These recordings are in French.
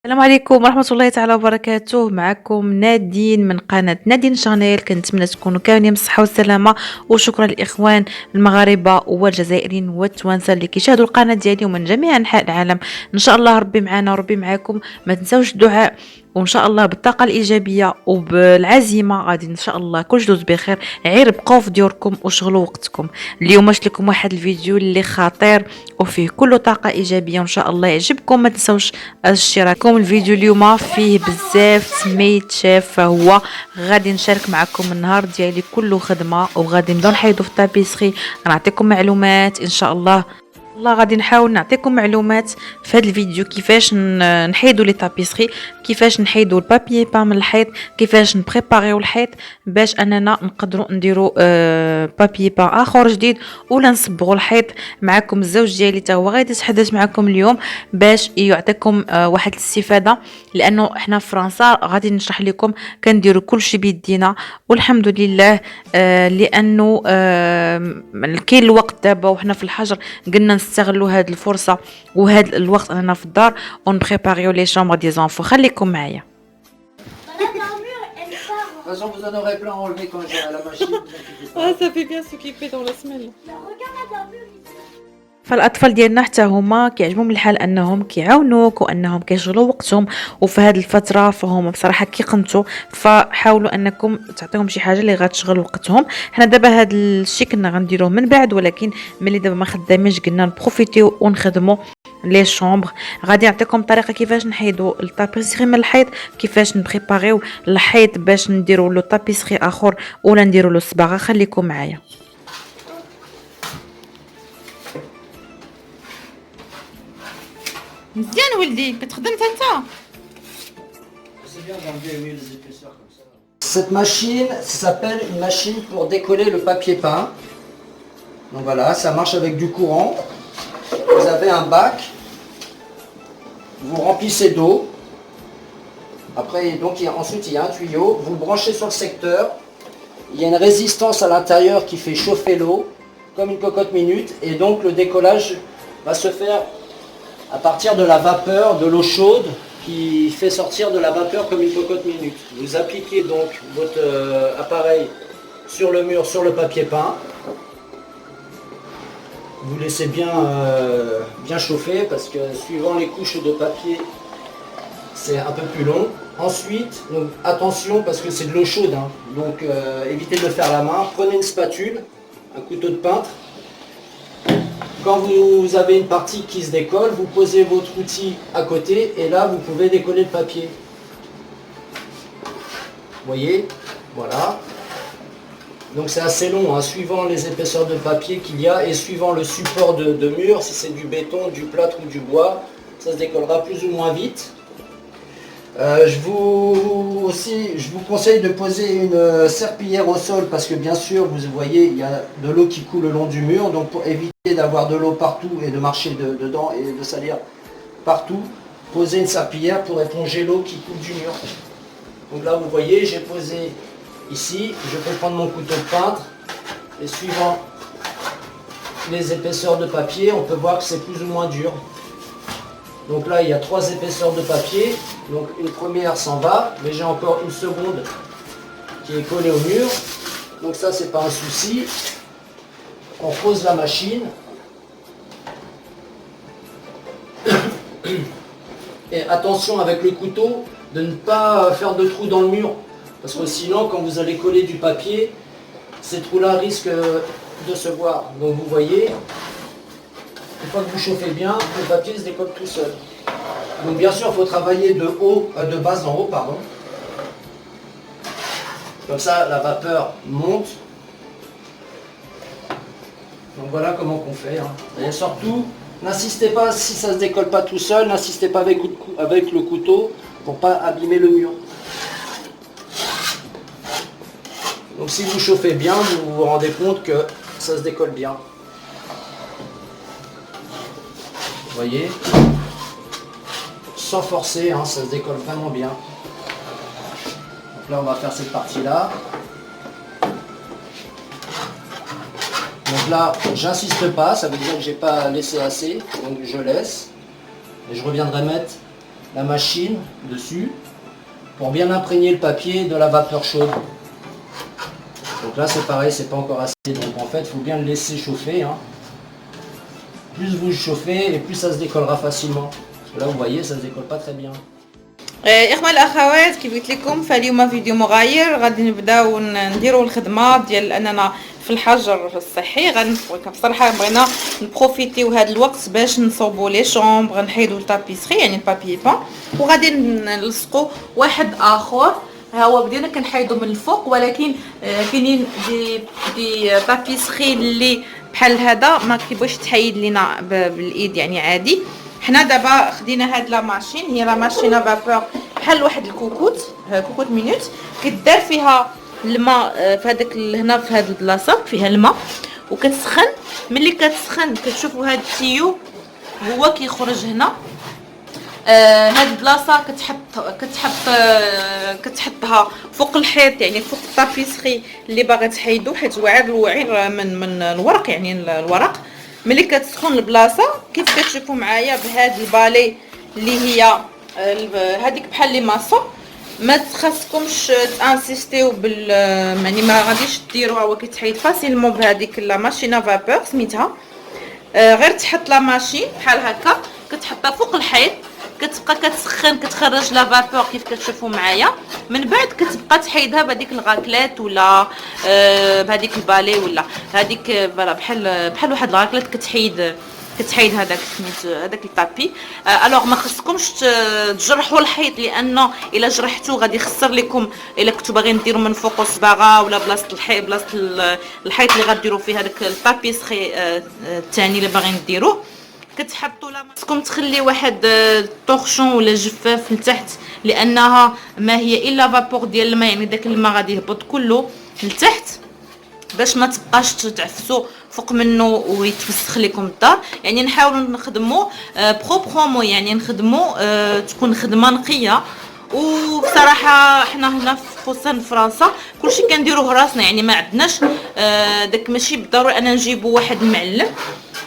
السلام عليكم ورحمة الله تعالى وبركاته. معكم نادين من قناة نادين شانيل. كنتمنى تكونوا كاملين بالصحة والسلامة، وشكرا للإخوان المغاربة والجزائريين والتوانسة اللي كيشاهدوا القناة ديالي ومن جميع أنحاء العالم. إن شاء الله ربي معنا وربي معاكم. ما تنساوش الدعاء، وان شاء الله بالطاقه الايجابيه وبالعزيمه غادي ان شاء الله كل دوز بخير. غير بقاو في ديوركم وشغلوا وقتكم. اليوم شفت لكم واحد الفيديو اللي خطير وفيه كله طاقه ايجابيه، وان شاء الله يعجبكم. ما تنساوش اشتراككم. الفيديو اليوم فيه بزاف سميت شاف، فهو غادي نشارك معكم النهار ديالي كله خدمه، وغادي نبداو نحيدو في الطابيسري. غنعطيكم معلومات ان شاء الله. والله غادي نحاول نعطيكم معلومات في هذا الفيديو، كيفاش نحيدوا لي طابيسري، كيفاش نحيدوا البابي با من الحيط، كيفاش نبريباريو الحيط باش اننا نقدروا نديروا بابي با اخر جديد، ولا نصبغوا الحيط. معكم الزوج ديالي تا هو غادي يتحدث معكم اليوم باش يعطيكم واحد الاستفاده، لانه احنا في فرنسا غادي نشرح لكم كنديروا كل شيء بيدينا والحمد لله. لانه كاين الوقت دابا وحنا في الحجر، قلنا نستغلوا هذه الفرصه وهذا الوقت اننا في الدار ونبريباريو لي شامبر دي زانفو. خليكم معايا. De toute façon, vous en aurez plein enlevé quand j'ai à la machine. Vous inquiétez pas. Ah, ça fait bien s'occuper dans la semaine. فالاطفال ديالنا حتى هما كيعجبهم الحال انهم كيعاونوك وانهم كيشغلوا وقتهم، وفي هذه الفتره فهم بصراحه كيقنطوا، فحاولوا انكم تعطيهم شي حاجه اللي غتشغل وقتهم. حنا دابا هذا الشيء كنا غنديروه من بعد، ولكن ملي دابا ما خدامينش قلنا نبروفيتيو ونخدموا لي شومبر. غادي نعطيكم طريقه كيفاش نحيدوا الطابيسري من الحيط، كيفاش نبريباريو الحيط باش نديروا له طابيسري اخر ولا نديروا له صباغه. خليكم معايا. مزيان ولدي كتخدم انت. C'est bien d'enlever oui, les épaisseurs comme ça. Cette machine, ça s'appelle une machine pour décoller le papier peint. Donc voilà, ça marche avec du courant. Vous avez un bac, vous remplissez d'eau. Après, donc, ensuite, il y a un tuyau. Vous le branchez sur le secteur. Il y a une résistance à l'intérieur qui fait chauffer l'eau, comme une cocotte minute. Et donc, le décollage va se faire à partir de la vapeur, de l'eau chaude, qui fait sortir de la vapeur comme une cocotte minute. Vous appliquez donc votre appareil sur le mur, sur le papier peint. Vous laissez bien chauffer parce que suivant les couches de papier, c'est un peu plus long. Ensuite, donc, attention parce que c'est de l'eau chaude, hein, donc évitez de le faire à la main. Prenez une spatule, un couteau de peintre. Quand vous avez une partie qui se décolle, vous posez votre outil à côté et là vous pouvez décoller le papier. Vous voyez, voilà. Donc c'est assez long, hein, suivant les épaisseurs de papier qu'il y a et suivant le support de mur, si c'est du béton, du plâtre ou du bois, ça se décollera plus ou moins vite. Je vous conseille de poser une serpillière au sol parce que bien sûr, vous voyez, il y a de l'eau qui coule le long du mur, donc pour éviter d'avoir de l'eau partout et de marcher dedans et de salir partout, posez une serpillière pour éponger l'eau qui coule du mur. Donc là, vous voyez, j'ai posé ici, je peux prendre mon couteau de peintre et suivant les épaisseurs de papier, on peut voir que c'est plus ou moins dur. Donc là, il y a 3 épaisseurs de papier. Donc une première s'en va, mais j'ai encore une seconde qui est collée au mur. Donc ça, c'est pas un souci. On pose la machine. Et attention avec le couteau de ne pas faire de trous dans le mur. Parce que sinon, quand vous allez coller du papier, ces trous-là risquent de se voir. Donc vous voyez, une fois que vous chauffez bien, le papier se décolle tout seul. Donc bien sûr, il faut travailler de bas en haut, pardon. Comme ça, la vapeur monte. Donc voilà comment on fait. Hein. Et surtout, n'insistez pas, si ça ne se décolle pas tout seul, n'insistez pas avec le couteau pour pas abîmer le mur. Donc si vous chauffez bien, vous vous rendez compte que ça se décolle bien. Vous voyez, sans forcer, hein, ça se décolle vraiment bien. Donc là, on va faire cette partie-là. Donc là, j'insiste pas, ça veut dire que j'ai pas laissé assez, donc je laisse. Et je reviendrai mettre la machine dessus pour bien imprégner le papier de la vapeur chaude. Donc là c'est pareil, c'est pas encore assez, donc en fait il faut bien le laisser chauffer, hein. Plus vous chauffez et plus ça se décollera facilement. Parce que là vous voyez ça se décolle pas très bien. اخوان الاخوات كيف قلت لكم فاليوم فيديو مغاير غادي نبداو نديروا الخدمه ديال اننا في الحجر الصحي. بصراحه بغينا نبروفيتيو هذا الوقت باش نصوبوا لي شومبر، نحيدوا التابيسري يعني البابي بان، وغادي نلصقوا واحد اخر. ها هو بدينا كنحيدوا من الفوق، ولكن كاينين دي تابيسري اللي بحال هذا ما كيبغيش تحيد لينا بالايد يعني عادي. حنا دابا خدينا هاد لا ماشين، هي لا ماشين فابور بحال واحد الكوكوت، كوكوت مينوت كدار فيها الماء في هذاك هنا في هاد البلاصه فيها الماء وكتسخن. ملي كتسخن كتشوفوا هاد التيو هو كيخرج هنا. هاد البلاصه كتحطها فوق الحيط يعني فوق الطابيسري اللي باغي تحيدو، حيت وعر الوعير من الورق يعني الورق. ملي كتسخن البلاصه كيف كتشوفوا معايا بهاد البالي اللي هي هذيك بحال لي ماسون، ما تخصكمش تانسيستيو يعني ما غاديش ديروها، هو كيتحيد فاسيلمون بهذيك لا ماشينا فابور سميتها. غير تحط لا ماشين بحال هكا كتحطها فوق الحيط، كتبقى كتسخن كتخرج لا فابور كيف كتشوفوا معايا. من بعد كتبقى تحيدها بهذيك الغاكلات ولا بهذيك البالي ولا هذيك فوالا بحال واحد الغاكلات كتحيد هذاك سميت هذاك الطابي. الوغ ما خصكمش تجرحوا الحيط، لانه الا جرحتو غادي يخسر لكم. الا كنتو باغيين ديروا من فوق صباغه ولا بلاصه الحيط اللي غديروا فيه هذاك الطابيسري الثاني اللي باغيين ديروه، كتحطوا لا خصكم تخلي واحد طورشون ولا جفاف لتحت، لانها ما هي الا فابور ديال الماء، يعني داك الماء غادي يهبط كله لتحت باش ما تبقاش تعفسوا فوق منه ويتفسخ لكم الدار. يعني نحاولوا نخدموا بروبرومو، يعني نخدموا تكون خدمه نقيه. وبصراحه حنا هنا خصوصا في فرنسا كلشي كنديروه راسنا، يعني ما عندناش داك ماشي بالضروري انا نجيبوا واحد المعلم،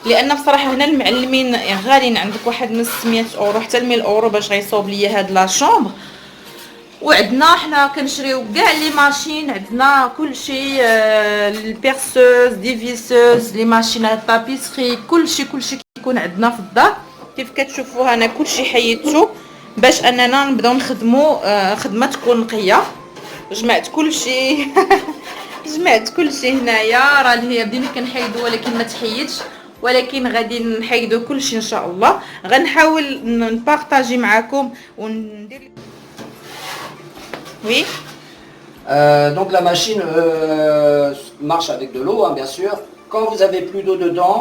لان بصراحه هنا المعلمين يعني غاليين، عندك واحد من 600 اورو حتى 1000 اورو باش غيصوب ليا هاد لا شومبر. وعندنا حنا كنشريو كاع لي ماشين، عندنا كلشي البيرسوز ديفيسوز لي ماشين طابيسري كلشي كيكون عندنا في الدار. كيف كتشوفوا انا كلشي حيدته باش اننا نبداو نخدموا خدمه تكون نقيه. جمعت كلشي جمعت كلشي هنايا، راه هي بدينا كنحيدو ولكن ما تحيدش، ولكن غادي نحيدو كلشي ان شاء الله. غنحاول نبارطاجي معكم وندير. Oui. Donc la machine marche avec de l'eau, hein, bien sûr. Quand vous avez plus d'eau dedans,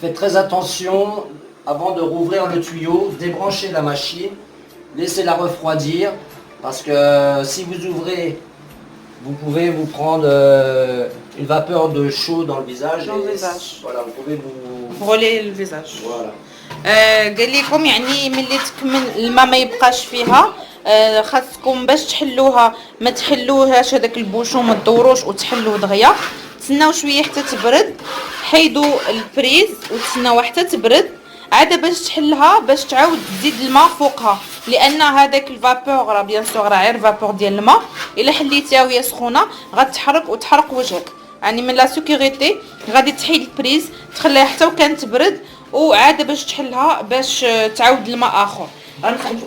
faites très attention avant de rouvrir le tuyau, débranchez la machine, laissez-la refroidir, parce que si vous ouvrez, vous pouvez vous prendre une vapeur de chaud dans le visage. Dans le visage. Voilà, vous pouvez vous brûler le visage. Voilà. قال لكم يعني ملي تكمل الماء ما يبقاش فيها، خاصكم باش تحلوها ما تحلوهاش هذاك البوشون ما تدوروش وتحلوه دغيا، تسناو شويه حتى تبرد، حيدوا البريز وتسناو حتى تبرد عاد باش تحلها، باش تعاود تزيد الماء فوقها، لان هذاك الفابور راه بيان سور راه غير فابور ديال الماء. الا حليتيها وهي سخونه غتحرق وتحرق وجهك. يعني من لا سيكوريتي غادي تحيد البريز تخليها حتى وكان تبرد، وعاد باش تحلها باش تعاود الماء اخر.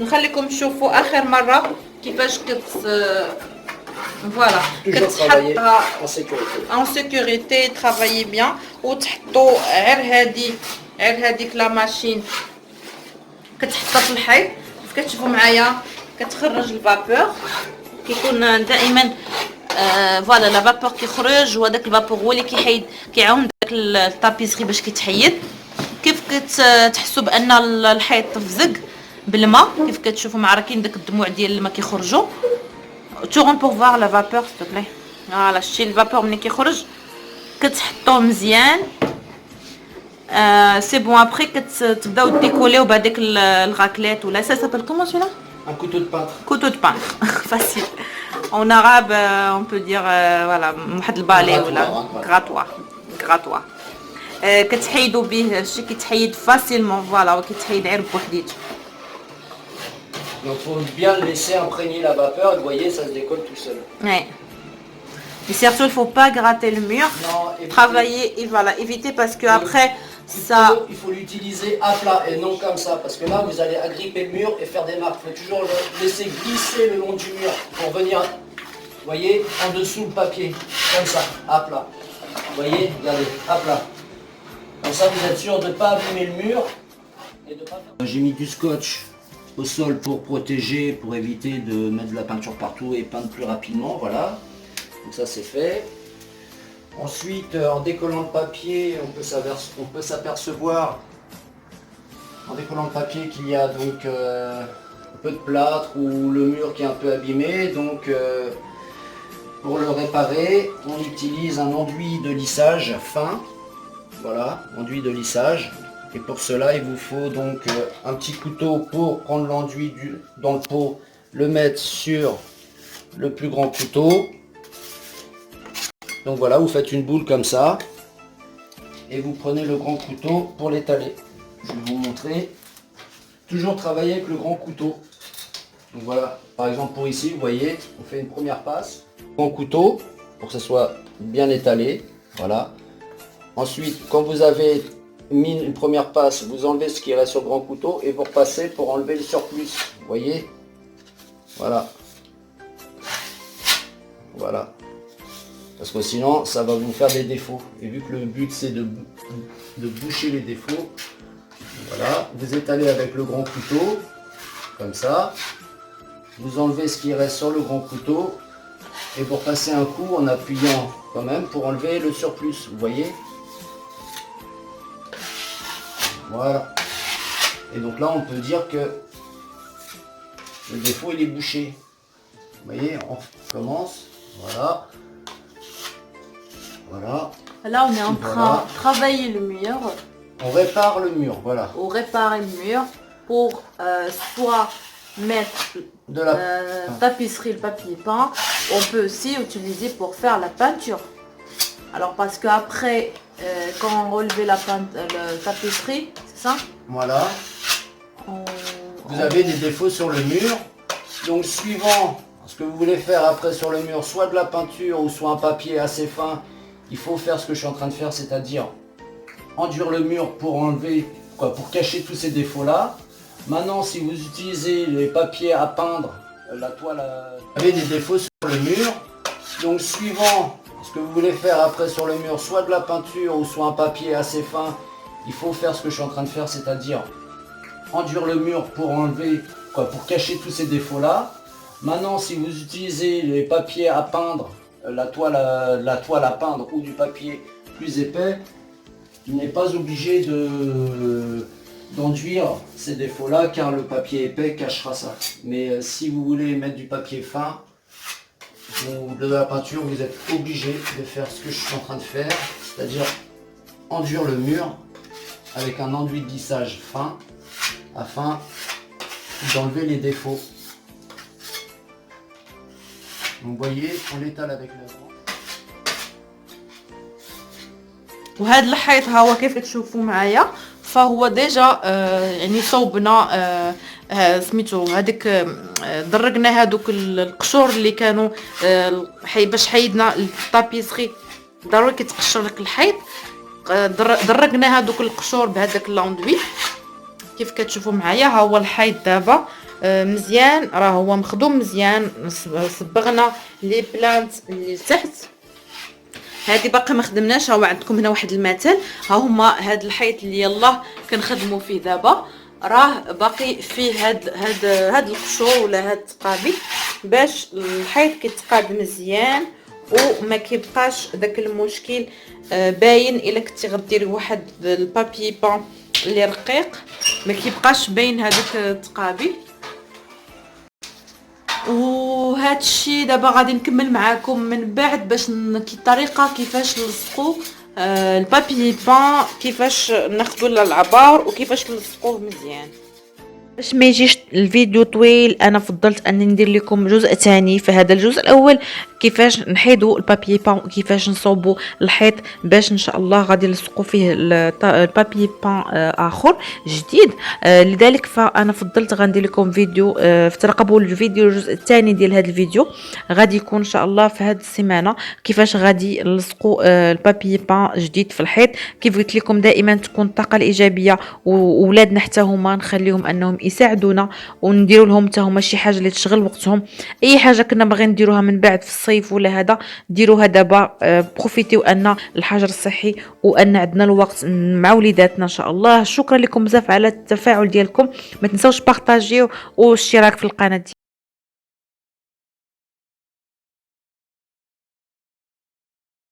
نخليكم تشوفوا اخر مره كيفاش فوالا كتحطها ان سيكوريتي ترافايي بيان، وتحطوا غير هذيك لا ماشين كتحطها في الحيط. كيف كتشوفوا معايا كتخرج الفابور، كيكون دائما فوالا لا فابور كيخرج، وهذاك الفابور هو اللي كيعاون داك الطابيسري باش كيتحيد. كيف كتحسوا بان الحيط تفزق بالماء، كيف كتشوفوا مع راه كاين داك الدموع ديال الماء كيخرجوا. تورون بور فوار لا فابور سيت بلاي. فوالا شتي الفابور ملي كيخرج كتحطوه مزيان سي بون. ابري كتبداو ديكوليو بهذيك الغاكليت ولا سا سابيل كومون سولا Un couteau de peintre. couteau de peintre facile en arabe on peut dire voilà واحد البالي ولا غراتوار كتحيدوا به شي كيتحيد فاسيلمون. فوالا كيتحيد غير بوحديته. Donc il faut bien le laisser imprégner la vapeur et vous voyez, ça se décolle tout seul. Ouais. Mais surtout, il faut pas gratter le mur. Non, évitez. Travailler et voilà, éviter parce que après ça. Il faut l'utiliser à plat et non comme ça, parce que là vous allez agripper le mur et faire des marques. Il faut toujours le laisser glisser le long du mur pour venir, vous voyez, en dessous le papier, comme ça, à plat. Vous voyez, regardez, à plat. Comme ça vous êtes sûr de ne pas abîmer le mur. Et de pas faire... J'ai mis du scotch au sol pour protéger, pour éviter de mettre de la peinture partout et peindre plus rapidement, voilà. Donc ça c'est fait. Ensuite, en décollant le papier, on peut s'apercevoir en décollant le papier qu'il y a donc un peu de plâtre ou le mur qui est un peu abîmé. Donc pour le réparer, on utilise un enduit de lissage fin. Voilà, enduit de lissage. Et pour cela, il vous faut donc un petit couteau pour prendre l'enduit dans le pot, le mettre sur le plus grand couteau. Donc voilà, vous faites une boule comme ça et vous prenez le grand couteau pour l'étaler. Je vais vous montrer. Toujours travailler avec le grand couteau. Donc voilà, par exemple pour ici, vous voyez, on fait une première passe. Grand couteau pour que ça soit bien étalé. Voilà. Ensuite, quand vous avez mis une première passe, vous enlevez ce qui reste sur le grand couteau et vous repassez pour enlever le surplus. Vous voyez? Voilà. Voilà. Parce que sinon, ça va vous faire des défauts. Et vu que le but, c'est de boucher les défauts, voilà, vous étalez avec le grand couteau, comme ça. Vous enlevez ce qui reste sur le grand couteau et vous repassez un coup en appuyant quand même pour enlever le surplus. Vous voyez? Voilà. Et donc là, on peut dire que le défaut, il est bouché. Vous voyez, on commence. Voilà. Voilà. Là, on est en train de travailler le mur. On répare le mur, voilà. On répare le mur pour soit mettre De la tapisserie, le papier peint. On peut aussi utiliser pour faire la peinture. Alors parce qu'après, quand on relevait la tapisserie, c'est ça? Voilà. Vous avez des défauts sur le mur. Donc suivant ce que vous voulez faire après sur le mur, soit de la peinture ou soit un papier assez fin, il faut faire ce que je suis en train de faire, c'est-à-dire enduire le mur pour enlever, pour cacher tous ces défauts-là. Maintenant, si vous utilisez les papiers à peindre, la toile, vous avez des défauts sur le mur. Donc suivant ce que vous voulez faire après sur le mur, soit de la peinture ou soit un papier assez fin, il faut faire ce que je suis en train de faire, c'est-à-dire enduire le mur pour enlever, pour cacher tous ces défauts-là. Maintenant, si vous utilisez les papiers à peindre, la toile à peindre ou du papier plus épais, il n'est pas obligé d'enduire ces défauts-là car le papier épais cachera ça. Mais si vous voulez mettre du papier fin ou de la peinture, vous êtes obligé de faire ce que je suis en train de faire, c'est-à-dire enduire le mur avec un enduit de lissage fin afin d'enlever les défauts. Donc vous voyez, on l'étale avec le grand. وهذا الحيط ها هو كيف تشوفوا معايا فهو ديجا يعني صوبنا سميتو هذيك درقنا هذوك القشور اللي كانوا باش حيدنا الطابيسري ضروري كيتقشر لك الحيط درقنا هذوك القشور بهذاك لاندوي كيف كتشوفوا معايا. ها هو الحيط دابا مزيان راه هو مخدوم مزيان. صبغنا لي بلانت اللي تحت هادي باقي ما خدمناش. ها هو عندكم هنا واحد المثل ها هما هاد الحيط اللي يلاه كنخدموا فيه دابا راه باقي فيه هاد القشور ولا هاد التقابي باش الحيط كيتقاد مزيان وما كيبقاش داك المشكل باين. الا كنتي غديري واحد البابي بان اللي رقيق ما كيبقاش باين هذاك التقابي. وهذا الشيء دابا غادي نكمل معاكم من بعد باش الطريقه كيفاش نلصقوا البابي بان، كيفاش ناخذوا العبار وكيفاش نلصقوه مزيان. باش ما يجيش الفيديو طويل انا فضلت اني ندير لكم جزء ثاني. في هذا الجزء الاول كيفاش نحيدوا البابي بان وكيفاش نصوبوا الحيط باش ان شاء الله غادي نلصقوا فيه البابي بان اخر جديد. لذلك فانا فضلت غندير لكم فيديو، ترقبوا الفيديو الجزء الثاني ديال هذا الفيديو غادي يكون ان شاء الله في هذه السيمانه كيفاش غادي نلصقوا البابي بان جديد في الحيط. كيف قلت لكم دائما تكون الطاقه الايجابيه وولادنا حتى هما نخليهم انهم يساعدونا ونديروا لهم حتى هما شي حاجه اللي تشغل وقتهم. اي حاجه كنا باغيين نديروها من بعد في الصيف ولا هذا ديروها دابا. بروفيتيو ان الحجر الصحي وان عندنا الوقت مع وليداتنا ان شاء الله. شكرا لكم بزاف على التفاعل ديالكم، ما تنساوش بارطاجيو والاشتراك في القناه.